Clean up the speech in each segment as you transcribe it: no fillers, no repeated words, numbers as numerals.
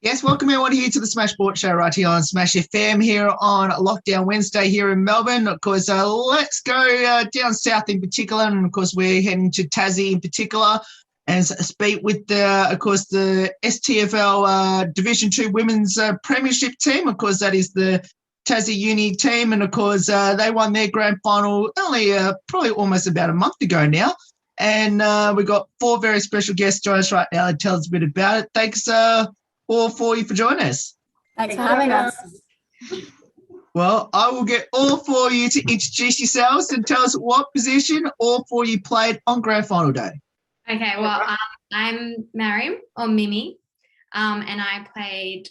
Yes, welcome everyone here to the Smash Sport Show right here on Smash FM here on Lockdown Wednesday here in Melbourne. Of course, let's go down south in particular, and of course we're heading to Tassie in particular and speak with of course the STFL Division 2 Women's Premiership team. Of course, that is the Tassie Uni team, and of course they won their grand final only probably almost about a month ago now. And we've got four very special guests joining us right now to tell us a bit about it. Thanks all four of you for joining us. Thanks for having us. Well, I will get all four of you to introduce yourselves and tell us what position all four of you played on grand final day. Okay, well, I'm Mariam, or Mimi, and I played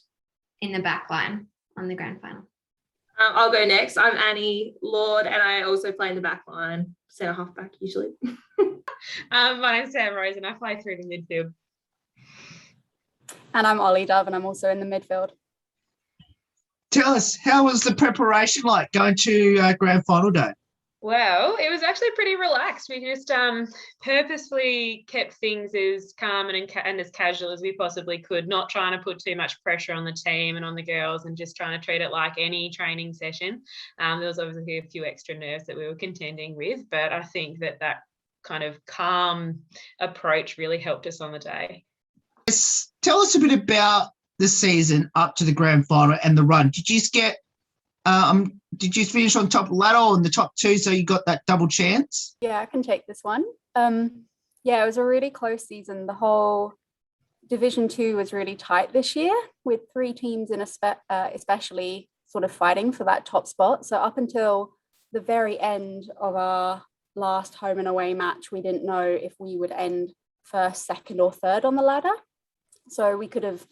in the back line on the grand final. I'll go next. I'm Annie Lord, and I also play in the back line, centre half-back usually. My name's Sam Rose, and I play through the midfield. And I'm Ollie Dove, and I'm also in the midfield. Tell us, how was the preparation like going to grand final day? Well, it was actually pretty relaxed. We just purposefully kept things as calm and as casual as we possibly could, not trying to put too much pressure on the team and on the girls, and just trying to treat it like any training session. There was obviously a few extra nerves that we were contending with, but I think that kind of calm approach really helped us on the day. Tell us a bit about the season up to the grand final and the run. Did you finish on top of the ladder or in the top two, so you got that double chance? Yeah, I can take this one. Yeah, it was a really close season. The whole Division 2 was really tight this year, with three teams in especially sort of fighting for that top spot. So up until the very end of our last home and away match, we didn't know if we would end first, second or third on the ladder. So we could have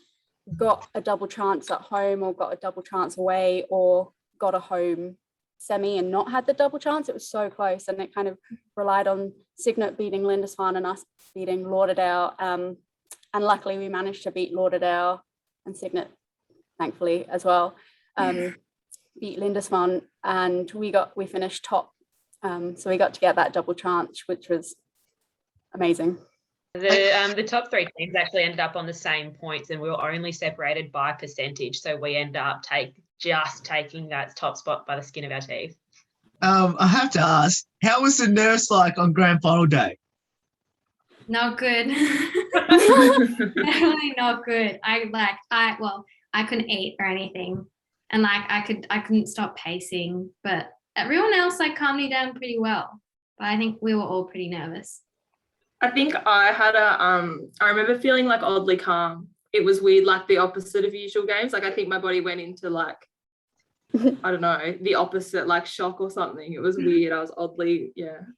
got a double chance at home or got a double chance away, or got a home semi and not had the double chance. It was so close, and it kind of relied on Cygnet beating Lindisfarne and us beating Lauderdale. And luckily we managed to beat Lauderdale, and Cygnet, thankfully, as well, beat Lindisfarne, and we finished top. So we got to get that double chance, which was amazing. The top three teams actually ended up on the same points, and we were only separated by percentage. So we ended up taking that top spot by the skin of our teeth. I have to ask, how was the nerves like on grand final day? Not good. Definitely not good. I couldn't eat or anything, and I couldn't stop pacing. But everyone else calmed me down pretty well. But I think we were all pretty nervous. I think I had I remember feeling oddly calm. It was weird, the opposite of usual games. I think my body went into I don't know, the opposite, shock or something. It was weird. I was oddly,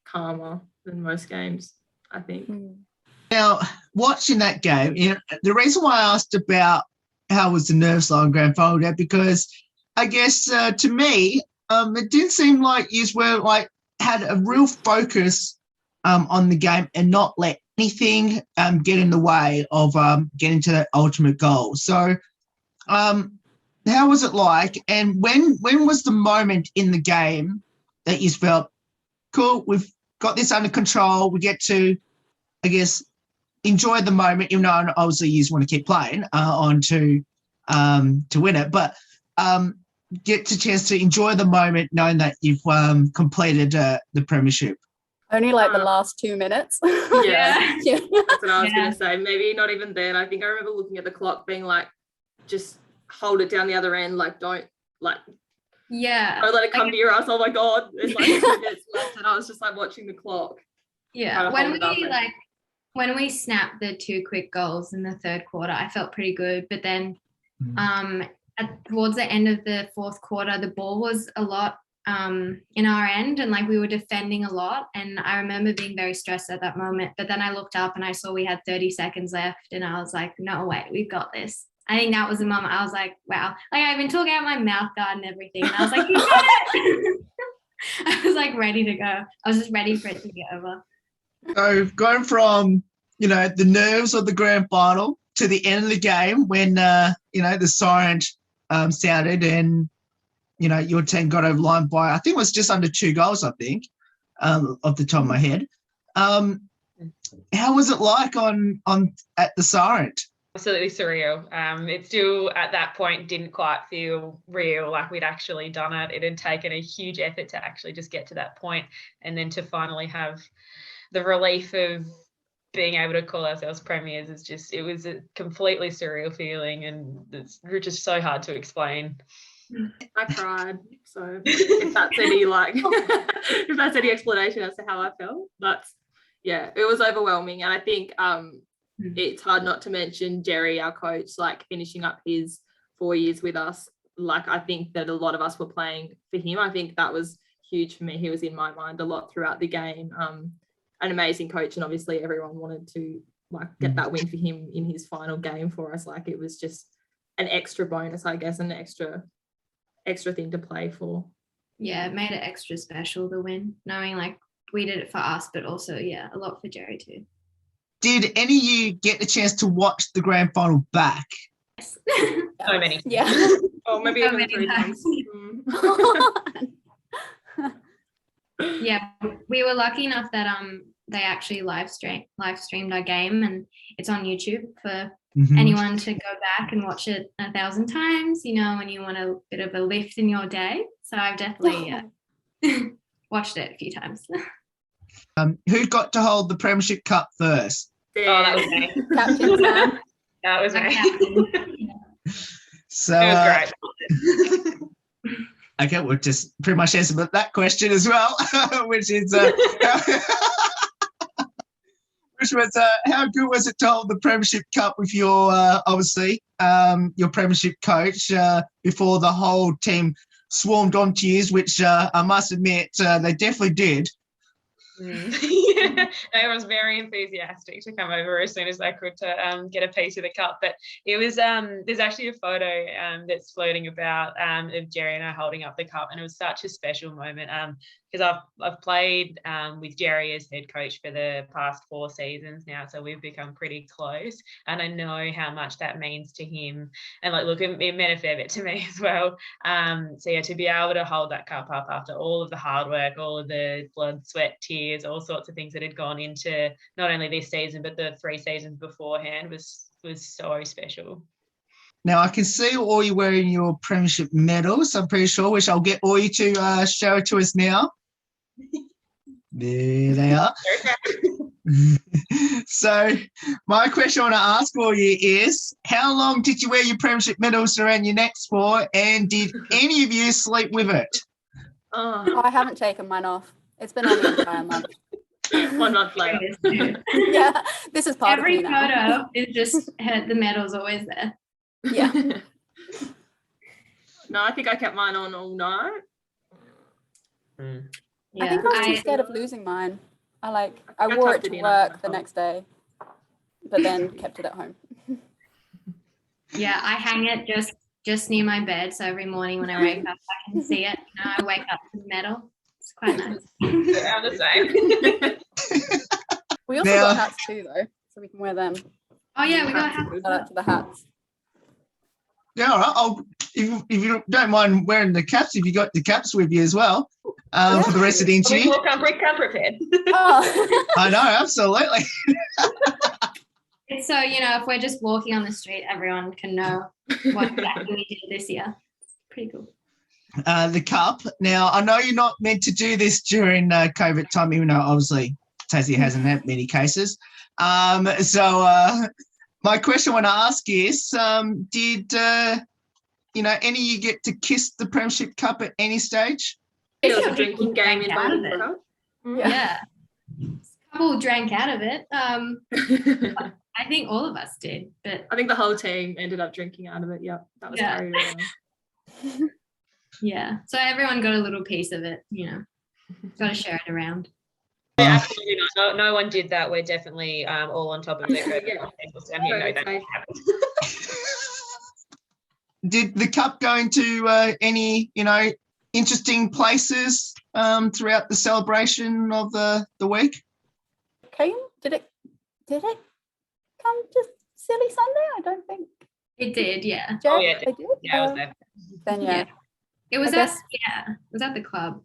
calmer than most games, I think. Now, watching that game, the reason why I asked about how was the nerves like on grand final day, because I guess to me, it didn't seem like you were had a real focus on the game and not let anything get in the way of getting to that ultimate goal. So how was it like, and when was the moment in the game that you felt, cool, we've got this under control, we get to, I guess, enjoy the moment, even though obviously you just want to keep playing on to win it, but get the chance to enjoy the moment knowing that you've completed the premiership? Only the last 2 minutes. Yeah. That's what I was going to say. Maybe not even then. I think I remember looking at the clock being just hold it down the other end. Don't let it come to your ass. Oh my God. There's 2 minutes left, and I was just watching the clock. Yeah. When we snapped the 2 quick goals in the third quarter, I felt pretty good. But then towards the end of the fourth quarter, the ball was a lot in our end, and we were defending a lot, and I remember being very stressed at that moment. But then I looked up and I saw we had 30 seconds left, and I was like, no way, we've got this. I think that was the moment I was like, wow, I've been talking out my mouth guard and everything, and I was like, you got it. I was ready to go. I was just ready for it to get over. So going from the nerves of the grand final to the end of the game when the siren sounded, and your team got over the line by, I think it was just under 2 goals, I think, off the top of my head. How was it like at the siren? Absolutely surreal. It still at that point didn't quite feel real, like we'd actually done it. It had taken a huge effort to actually just get to that point, and then to finally have the relief of being able to call ourselves premiers is just, it was a completely surreal feeling, and it's just so hard to explain. I cried. So if that's any like if that's any explanation as to how I felt, it was overwhelming. And I think it's hard not to mention Jerry, our coach, like finishing up his 4 years with us. Like, I think that a lot of us were playing for him. I think that was huge for me. He was in my mind a lot throughout the game. An amazing coach, and obviously everyone wanted to like get that win for him in his final game for us. Like, it was just an extra bonus, I guess, an extra thing to play for. Yeah, it made it extra special, the win, knowing like we did it for us, but also, yeah, a lot for Jerry too. Did any of you get the chance to watch the grand final back? Yes. So many. Yeah. Oh, maybe So even many 3 times. Yeah, we were lucky enough that they actually live streamed our game, and it's on YouTube for anyone to go back and watch it 1,000 times, you know, when you want a bit of a lift in your day. So I've definitely watched it a few times. Who got to hold the Premiership Cup first? Oh, that was me. Captain's man. That was My me. captain. So, It was great. okay, we'll just pretty much answer that question as well, which is, how good was it to hold the Premiership Cup with your, obviously, your Premiership coach before the whole team swarmed onto you, which I must admit they definitely did. Yeah, I was very enthusiastic to come over as soon as I could to get a piece of the cup. But it was there's actually a photo that's floating about of Jerry and I holding up the cup, and it was such a special moment because I've played with Jerry as head coach for the past 4 seasons now, so we've become pretty close, and I know how much that means to him. And like, look, it meant a fair bit to me as well. So yeah, to be able to hold that cup up after all of the hard work, all of the blood, sweat, tears, all sorts of things that had gone into not only this season but the 3 seasons beforehand was so special. Now, I can see all you wearing your Premiership medals, I'm pretty sure, which I'll get all you to show it to us now. There they are. So my question I want to ask all you is, how long did you wear your Premiership medals around your neck for, and did any of you sleep with it? Oh, I haven't taken mine off. It's been on the entire month. 1 month later. Yeah, this is part Every of me now. photo is just the medal's always there. Yeah. No, I think I kept mine on all night. I think I was too scared of losing mine. I wore it to work the next day, but then kept it at home. Yeah, I hang it just near my bed, so every morning when I wake up, I can see it. You know, I wake up to the medal. It's quite nice. I'm the same. We also got hats too, though, so we can wear them. Oh yeah, we got hats. Shout out to the hats. Yeah, all right. If you don't mind wearing the caps, if you got the caps with you as well for the rest of the interview. We'll come prepared. Oh. I know, absolutely. It's so, you know, if we're just walking on the street, everyone can know what exactly we did this year. It's pretty cool. The cup. Now, I know you're not meant to do this during COVID time, even though obviously Tassie hasn't had many cases. My question I want to ask is, did any of you get to kiss the Premiership Cup at any stage? It was a drinking game involved. Yeah. A couple drank out of it. I think all of us did, but I think the whole team ended up drinking out of it. Yep, that was carried around. Yeah, so everyone got a little piece of it, you know. Got to share it around. Yeah, absolutely not. No one did that. We're definitely all on top of it. Did the cup go into any, interesting places throughout the celebration of the week? Did it come to Silly Sunday? I don't think it did. Yeah. Jack, yeah, they did. I was there. Then yeah. It was it was at the club.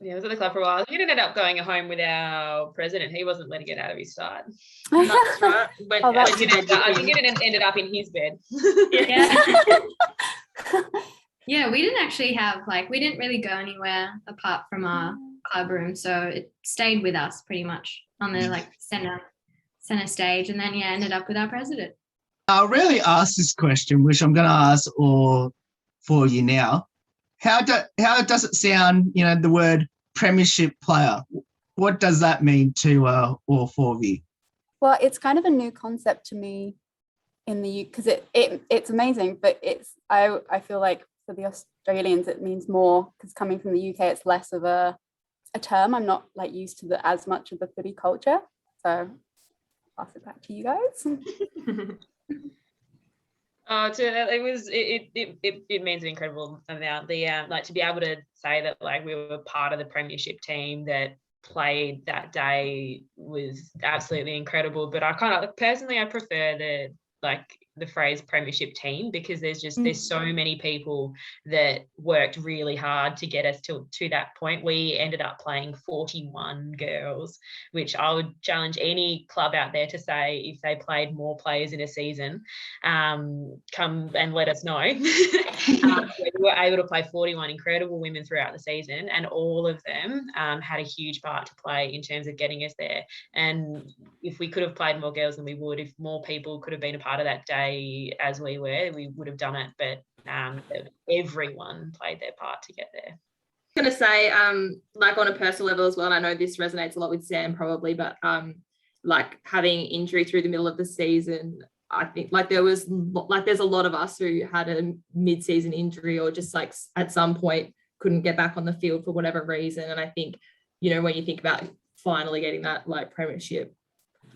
Yeah, I was at the club for a while. He ended up going home with our president. He wasn't letting it out of his side. That's right. But Oh, that's I think it ended up in his bed. Yeah. Yeah, we didn't actually have we didn't really go anywhere apart from our club room, so it stayed with us pretty much on the center stage, and then ended up with our president. I really asked this question, which I'm going to ask all for you now. How does it sound? The word Premiership player. What does that mean to all four of you? Well, it's kind of a new concept to me in the UK, because it's amazing, but I feel like for the Australians it means more, because coming from the UK it's less of a term. I'm not used to as much of the footy culture, so I'll pass it back to you guys. It means an incredible amount. To be able to say that we were part of the Premiership team that played that day was absolutely incredible. But I personally prefer the phrase Premiership team, because there's so many people that worked really hard to get us to that point. We ended up playing 41 girls, which I would challenge any club out there to say, if they played more players in a season, come and let us know. We were able to play 41 incredible women throughout the season, and all of them had a huge part to play in terms of getting us there. And if we could have played more girls than we would, if more people could have been a part of that day as we were, we would have done it. But everyone played their part to get there. I'm going to say, on a personal level as well, and I know this resonates a lot with Sam probably, but having injury through the middle of the season, I think there's a lot of us who had a mid-season injury, or just at some point couldn't get back on the field for whatever reason. And I think, when you think about finally getting that Premiership,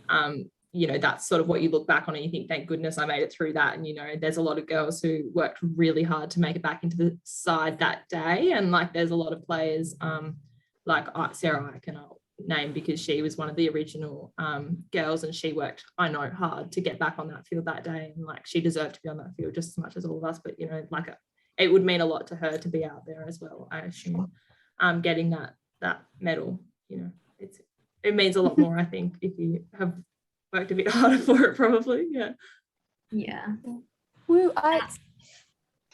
that's sort of what you look back on and you think, thank goodness I made it through that. And, there's a lot of girls who worked really hard to make it back into the side that day. And there's a lot of players Sarah I can name, because she was one of the original girls, and she worked, I know, hard to get back on that field that day. And she deserved to be on that field just as much as all of us. But, it would mean a lot to her to be out there as well, I assume, getting that medal. It means a lot more, I think, if you have worked a bit harder for it, probably. Yeah. Woo,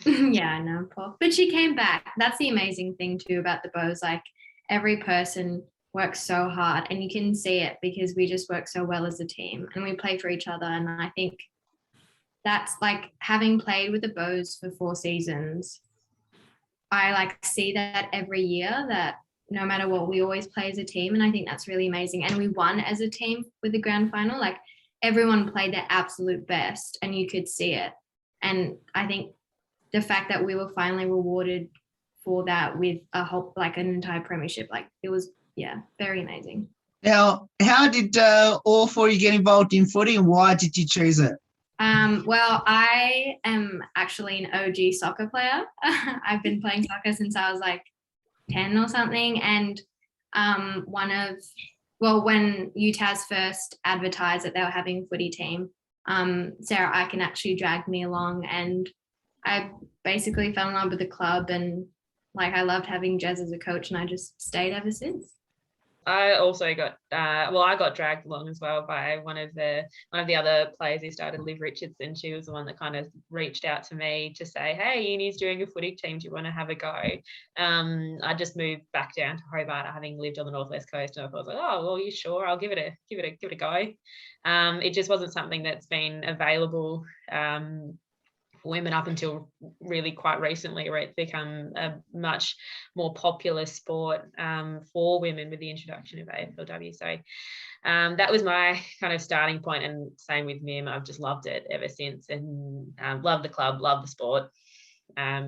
yeah, I know, Paul. But she came back. That's the amazing thing too about the Bows. Every person works so hard, and you can see it because we just work so well as a team, and we play for each other. And I think that's having played with the Bows for 4 seasons, I see that every year, that no matter what, we always play as a team. And I think that's really amazing. And we won as a team with the grand final. Everyone played their absolute best, and you could see it. And I think the fact that we were finally rewarded for that with a whole, an entire Premiership, it was, very amazing. Now, how did all four of you get involved in footy, and why did you choose it? Well, I am actually an OG soccer player. I've been playing soccer since I was 10 or something. And when UTAS first advertised that they were having a footy team, Sarah Eichen actually dragged me along, and I basically fell in love with the club, and I loved having Jez as a coach, and I just stayed ever since. I also got I got dragged along as well by one of the other players who started, Liv Richardson. She was the one that kind of reached out to me to say, hey, Uni's doing a footy team, do you want to have a go? I just moved back down to Hobart, having lived on the northwest coast, and I was like, oh well, you sure? I'll give it a go. It just wasn't something that's been available for women up until really quite recently, where it's become a much more popular sport for women with the introduction of AFLW. So that was my kind of starting point, and same with Mim. I've just loved it ever since, and love the club, love the sport. I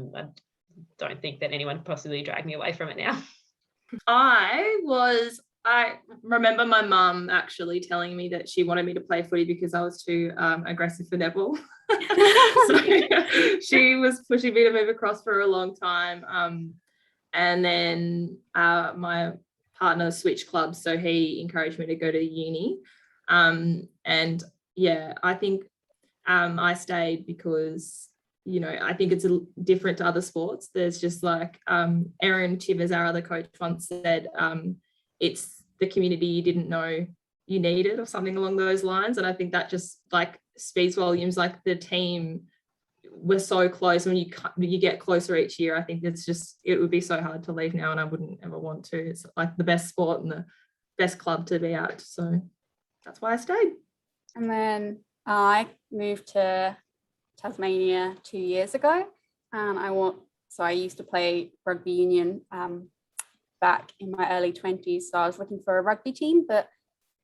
don't think that anyone could possibly drag me away from it now. I remember my mum actually telling me that she wanted me to play footy because I was too aggressive for netball. So she was pushing me to move across for a long time. And then my partner switched clubs, so he encouraged me to go to uni. And yeah, I think I stayed because I think it's different to other sports. There's just like Erin Chivers, our other coach, once said, it's the community you didn't know you needed, or something along those lines. And I think that just like speaks volumes. Like the team, we're so close. When you get closer each year, I think it would be so hard to leave now, and I wouldn't ever want to. It's like the best sport and the best club to be at. So that's why I stayed. And then I moved to Tasmania 2 years ago, and I used to play rugby union back in my early 20s. So I was looking for a rugby team, but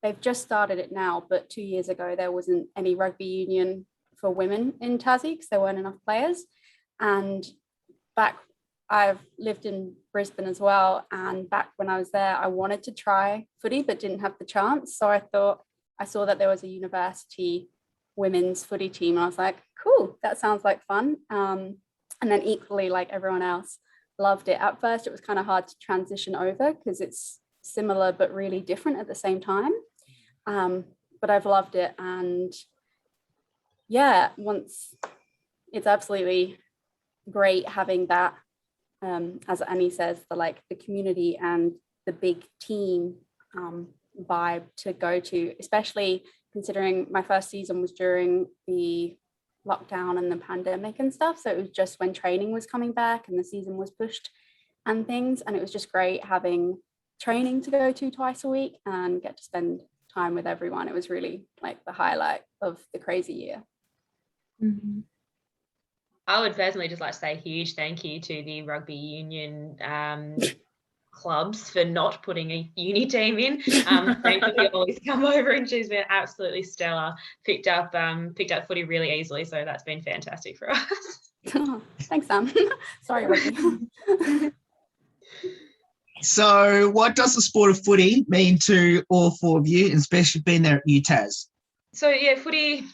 they've just started it now. But 2 years ago, there wasn't any rugby union for women in Tassie because there weren't enough players. And I've lived in Brisbane as well. And back when I was there, I wanted to try footy, but didn't have the chance. So I saw that there was a university women's footy team. And I was like, cool, that sounds like fun. And then equally, like everyone else, loved it. At first, it was kind of hard to transition over because it's similar but really different at the same time. But I've loved it. And yeah, it's absolutely great having that, as Annie says, the community and the big team vibe to go to, especially considering my first season was during the lockdown and the pandemic and stuff. So it was just when training was coming back and the season was pushed and things. And it was just great having training to go to twice a week and get to spend time with everyone. It was really like the highlight of the crazy year. Mm-hmm. I would personally just like to say a huge thank you to the rugby union clubs for not putting a uni team in. Thankfully, always come over, and she's been absolutely stellar. Picked up footy really easily, so that's been fantastic for us. Thanks, Sam. Sorry, rugby. So what does the sport of footy mean to all four of you, and especially being there at UTAS? So yeah, footy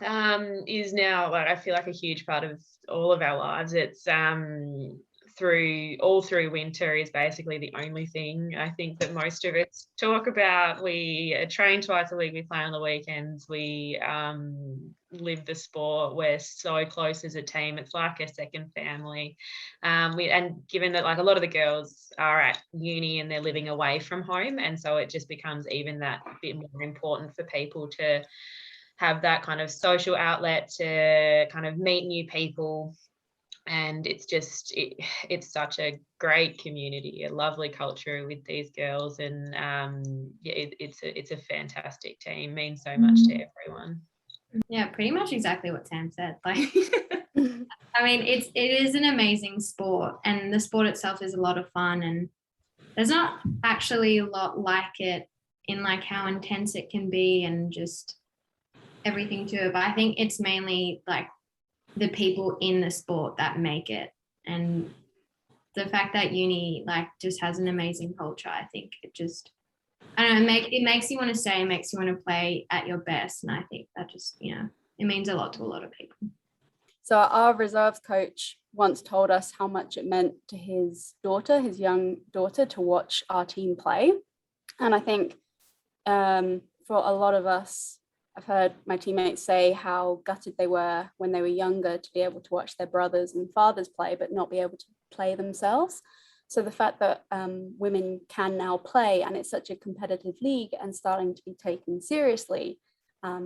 is now, like, I feel like a huge part of all of our lives. It's through winter is basically the only thing I think that most of us talk about. We train twice a week, we play on the weekends, we live the sport, we're so close as a team, it's like a second family. And given that like a lot of the girls are at uni and they're living away from home, and so it just becomes even that bit more important for people to have that kind of social outlet to kind of meet new people. And it's just it's such a great community, a lovely culture with these girls, and it's a fantastic team, means so much to everyone. Yeah, pretty much exactly what Sam said. Like I mean, it is an amazing sport, and the sport itself is a lot of fun, and there's not actually a lot like it in like how intense it can be and just everything to it. But I think it's mainly like the people in the sport that make it, and the fact that uni like just has an amazing culture. I think it just, I don't know, it makes you want to stay, it makes you want to play at your best, and I think that just, you know, it means a lot to a lot of people. So our reserves coach once told us how much it meant to his young daughter, to watch our team play. And I think for a lot of us, I've heard my teammates say how gutted they were when they were younger to be able to watch their brothers and fathers play, but not be able to play themselves. So the fact that women can now play, and it's such a competitive league and starting to be taken seriously,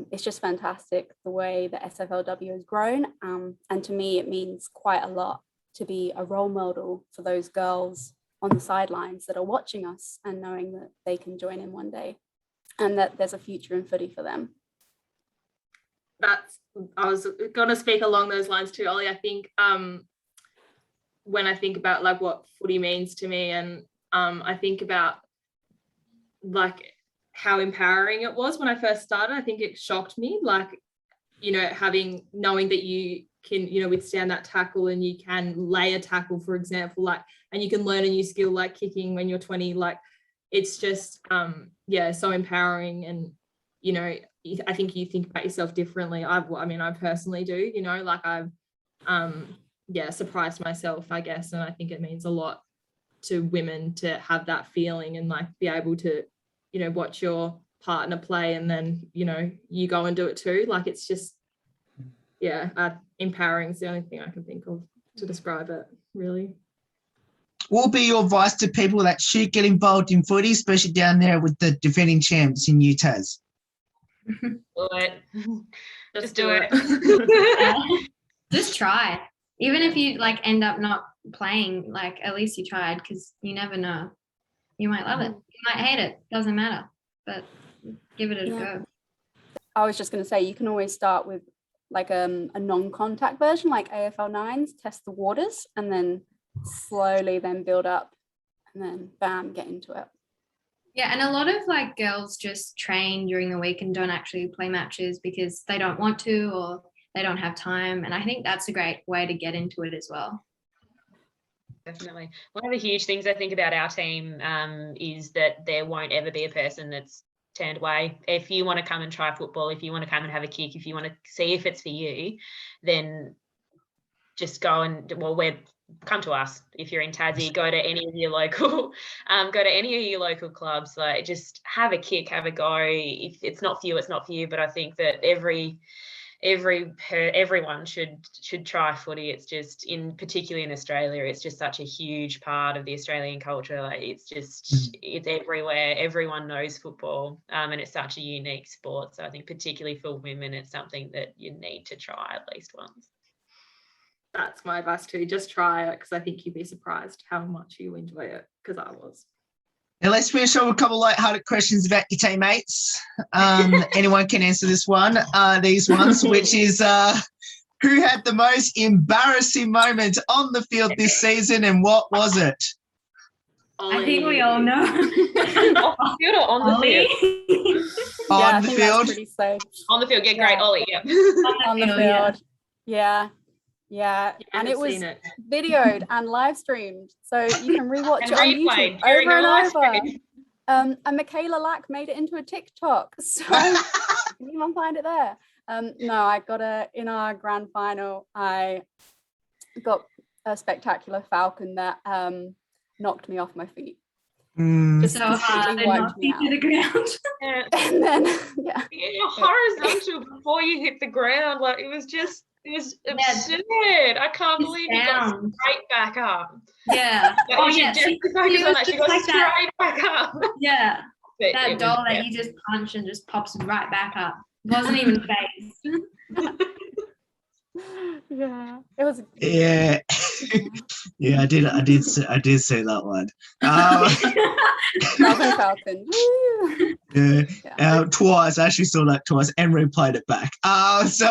it's just fantastic the way the SFLW has grown. And to me, it means quite a lot to be a role model for those girls on the sidelines that are watching us and knowing that they can join in one day and that there's a future in footy for them. I was going to speak along those lines too, Ollie. I think when I think about like what footy means to me, and I think about like how empowering it was when I first started. I think it shocked me, like, you know, knowing that you can, you know, withstand that tackle, and you can lay a tackle, for example, like, and you can learn a new skill like kicking when you're 20. Like, it's just so empowering. And, you know, I think you think about yourself differently. I personally do, you know, like I've surprised myself, I guess. And I think it means a lot to women to have that feeling and like be able to, you know, watch your partner play and then, you know, you go and do it too. Like, it's just, empowering is the only thing I can think of to describe it, really. What will be your advice to people that should get involved in footy, especially down there with the defending champs in UTAS? Do it. Just do it. Just try. Even if you like end up not playing, like at least you tried, because you never know. You might love it. You might hate it. Doesn't matter. But give it a go. I was just going to say, you can always start with like a non-contact version, like AFL 9s, test the waters, and then slowly then build up, and then bam, get into it. Yeah, and a lot of like girls just train during the week and don't actually play matches because they don't want to or they don't have time. And I think that's a great way to get into it as well. Definitely. One of the huge things I think about our team is that there won't ever be a person that's turned away. If you want to come and try football, if you want to come and have a kick, if you want to see if it's for you, then just go and, come to us. If you're in Tassie, go to any of your local clubs. Like, just have a kick, have a go. If it's not for you, it's not for you. But I think that everyone should try footy. It's just, particularly in Australia, it's just such a huge part of the Australian culture. Like, it's everywhere. Everyone knows football, and it's such a unique sport. So I think particularly for women, it's something that you need to try at least once. That's my advice too. Just try it, because I think you'd be surprised how much you enjoy it, because I was. Now let's finish off with a couple of light-hearted questions about your teammates. Anyone can answer this one, these ones, which is who had the most embarrassing moment on the field this season, and what was it? I think we all know. Off the field or on the field? On the field. Pretty safe. On the field, yeah, great. Ollie, yeah. On the field. Yeah. And it was videoed and live streamed, so you can rewatch it on YouTube over and over. And Michaela Lack made it into a TikTok, so anyone find it there? No, I got in our grand final, I got a spectacular falcon that knocked me off my feet. Just so hard, and knocked me to the ground. And then horizontal before you hit the ground, like it was absurd. I can't believe you got straight back up. Yeah. She got straight back up. Yeah. That doll that you just punch and just pops right back up. Wasn't even phased. Yeah, it was. Yeah, yeah, I did see that one. Falcon. Yeah. Twice. I actually saw that twice and replayed it back. So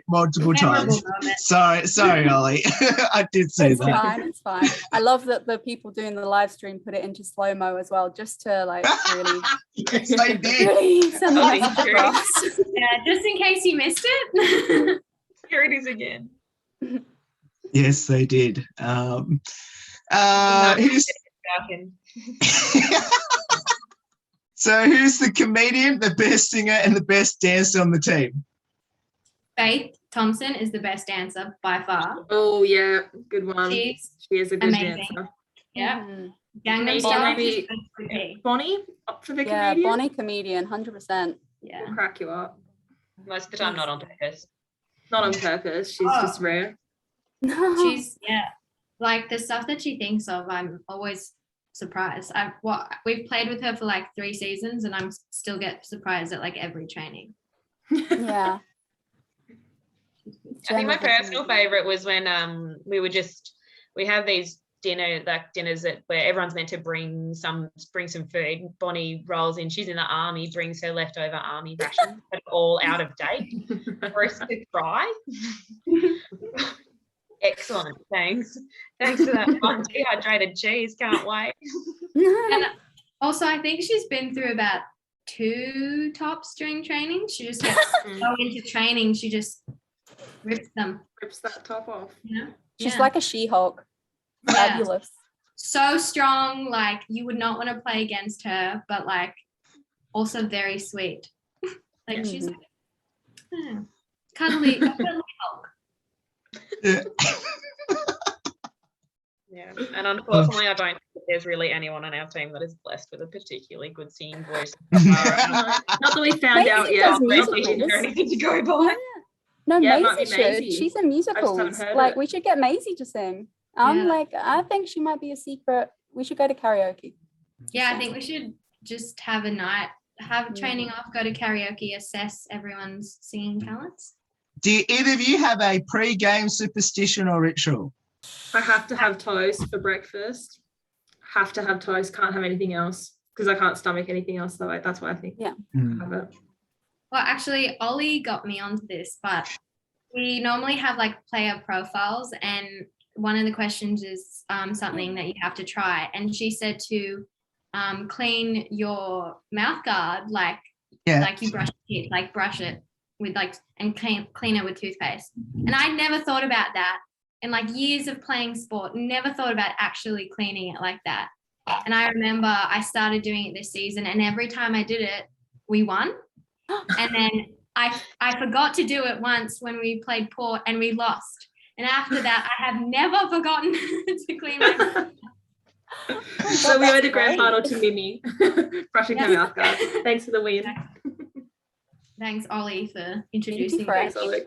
multiple times. Sorry, Ollie. I did see that. It's fine. I love that the people doing the live stream put it into slow-mo as well, just to like really. Yes, they did. Really send the message across. Yeah, just in case you missed it. Here it is again. Yes, they did. So who's the comedian, the best singer, and the best dancer on the team? Faith Thompson is the best dancer by far. Oh yeah, good one. She is a good amazing dancer. Yeah. Maybe Bonnie up for the comedian. Yeah, Bonnie comedian, 100%. Yeah. We'll crack you up. Most of the time, not on purpose. Not on purpose. She's just rare. She's like the stuff that she thinks of, I'm always surprised. We've played with her for like 3 seasons, and I'm still get surprised at like every training. Yeah. I think my personal favorite was when we have these dinners where everyone's meant to bring some food. Bonnie rolls in, she's in the army, brings her leftover army rations, but all out of date for us to try. Excellent, thanks for that fun dehydrated cheese, can't wait. And also I think she's been through about 2 tops during training. She just gets so into training, she just rips that top off. Yeah. She's like a She-Hulk. Fabulous. So strong, like you would not want to play against her, but like also very sweet. Like she's like, cuddly Hulk. Yeah, and unfortunately, I don't think there's really anyone on our team that is blessed with a particularly good singing voice. Not that we found out yet. Or anything to go by. No, Yeah, it might Maisie be should. Maisie. She's in musicals. heard Like, it. we should get Maisie to sing. Yeah. I think she might be a secret. We should go to karaoke. Yeah, I think we should just have a night, have training off, go to karaoke, assess everyone's singing talents. Do either of you have a pre-game superstition or ritual? I have to have toast for breakfast. Have to have toast. Can't have anything else because I can't stomach anything else. So that's why I think Yeah. have it. Well, actually, Ollie got me onto this, but we normally have like player profiles, and one of the questions is something that you have to try. And she said to clean your mouth guard like you brush your teeth, like brush it with like and clean it with toothpaste. And I never thought about that in like years of playing sport. Never thought about actually cleaning it like that. And I remember I started doing it this season, and every time I did it, we won. And then I forgot to do it once when we played Port and we lost. And after that, I have never forgotten to clean my mouth. So we owe the grand final to Mimi, brushing her mouth guard. Thanks for the win. Thanks, Ollie, for introducing me. Thanks, Ollie.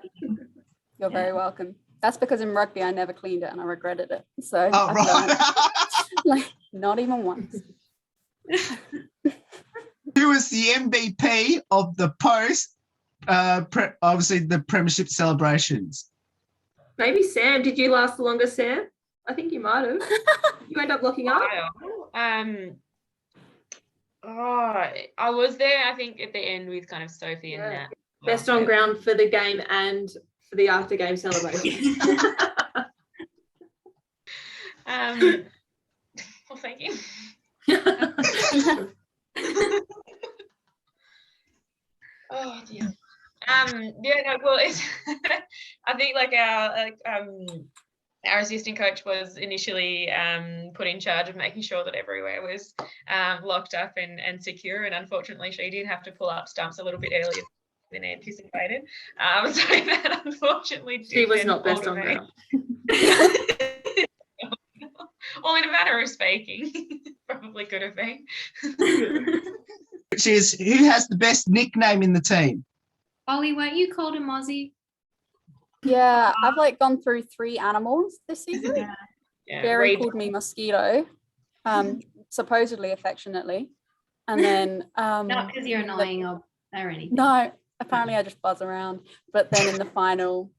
You're very welcome. That's because in rugby, I never cleaned it and I regretted it. So Oh, I've right. learned, like, not even once. Who was the MVP of the post, obviously the Premiership celebrations? Maybe Sam. Did you last the longest, Sam? I think you might have. You end up locking up. I was there, I think, at the end with kind of Sophie and Nat. Best on ground for the game and for the after game celebration. Well, thank you. Oh dear. Well, it's I think like our assistant coach was initially put in charge of making sure that everywhere was locked up and secure, and unfortunately she did have to pull up stumps a little bit earlier than anticipated. So that unfortunately She was not best on ground. Well, in a manner of speaking, probably could have been. Which is, who has the best nickname in the team? Ollie, weren't you called a Mozzie? Yeah, I've like gone through 3 animals this season. Yeah, Jerry Reed- called me Mosquito, supposedly affectionately. And then Not because you're annoying or anything. no, apparently I just buzz around. But then in the final,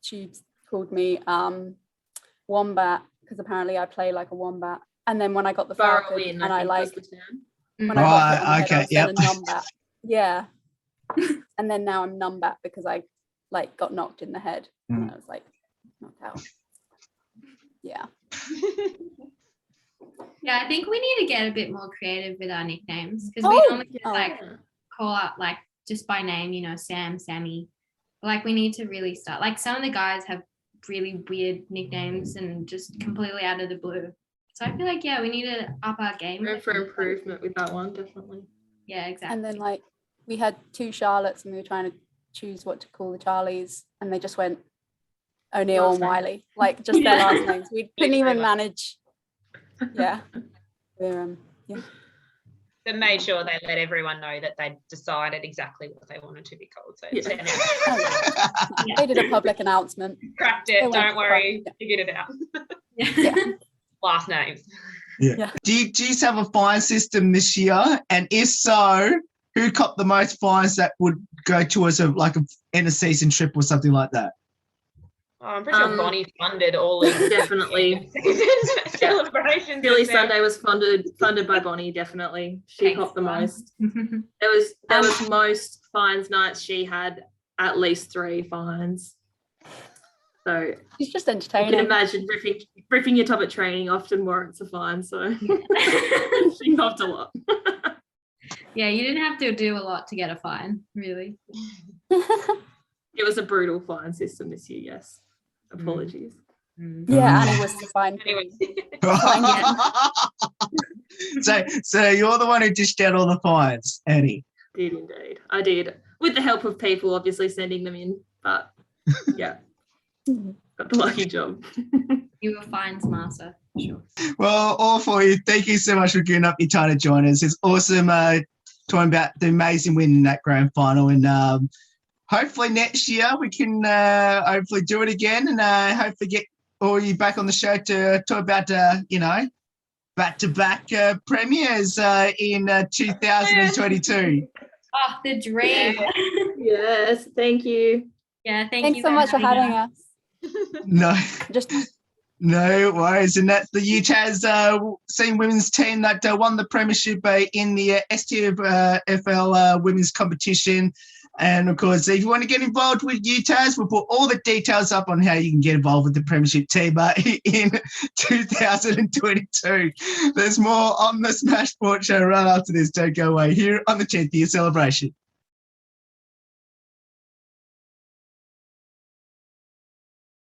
she called me Wombat, because apparently I play like a wombat. And then when I got the Falcon, Burrow in, and I think, like was the term. when I got hit on the head, okay, I was yep. then a numbat. Yeah. And then now I'm numbat because I like got knocked in the head. And I was like knocked out. Yeah. Yeah, I think we need to get a bit more creative with our nicknames, because we normally just like call out like just by name, you know, Sam, Sammy. But, like, we need to really start. Like, some of the guys have really weird nicknames and just completely out of the blue. So I feel like, yeah, we need to up our game. Room for improvement with that one, definitely. Yeah, exactly. And then like we had 2 Charlottes and we were trying to choose what to call the Charlies, and they just went O'Neill and Wiley, like just their last names. We couldn't even manage. Yeah. We're They made sure they let everyone know that they decided exactly what they wanted to be called. So it's they did a public announcement. cracked They it. went Don't worry, for it. figured it out. Yeah. Last names. Yeah. Do you have a fine system this year? And if so, who copped the most fines that would go towards a end of season trip or something like that? Oh, I'm pretty sure Bonnie funded all of Definitely. celebrations. Billy Sunday was funded by Bonnie, definitely. She Thanks, copped the Bonnie. most. There was most fines nights. She had at least 3 fines. So She's just you entertaining. can imagine ripping your top at training often warrants a fine. So she copped a lot. Yeah, you didn't have to do a lot to get a fine, really. It was a brutal fine system this year, yes. Apologies. Yeah, Annie was the fine. Anyway, So you're the one who dished out all the fines, Annie. Did indeed. I did. With the help of people obviously sending them in. But yeah. Got the lucky job. You were fines master, sure. Well, all for you. Thank you so much for giving up your time to join us. It's awesome talking about the amazing win in that grand final, and hopefully next year we can hopefully do it again, and hopefully get all you back on the show to talk about back-to-back premiers in 2022. Oh, the dream. Yes, thank you. Yeah, Thanks so much for having us. No. Just No worries, and that's the UTAS senior women's team that won the premiership in the STFL women's competition. And of course, if you want to get involved with UTAS, we'll put all the details up on how you can get involved with the premiership team in 2022. There's more on the Smash Sport Show right after this. Don't go away here on the 10th year celebration.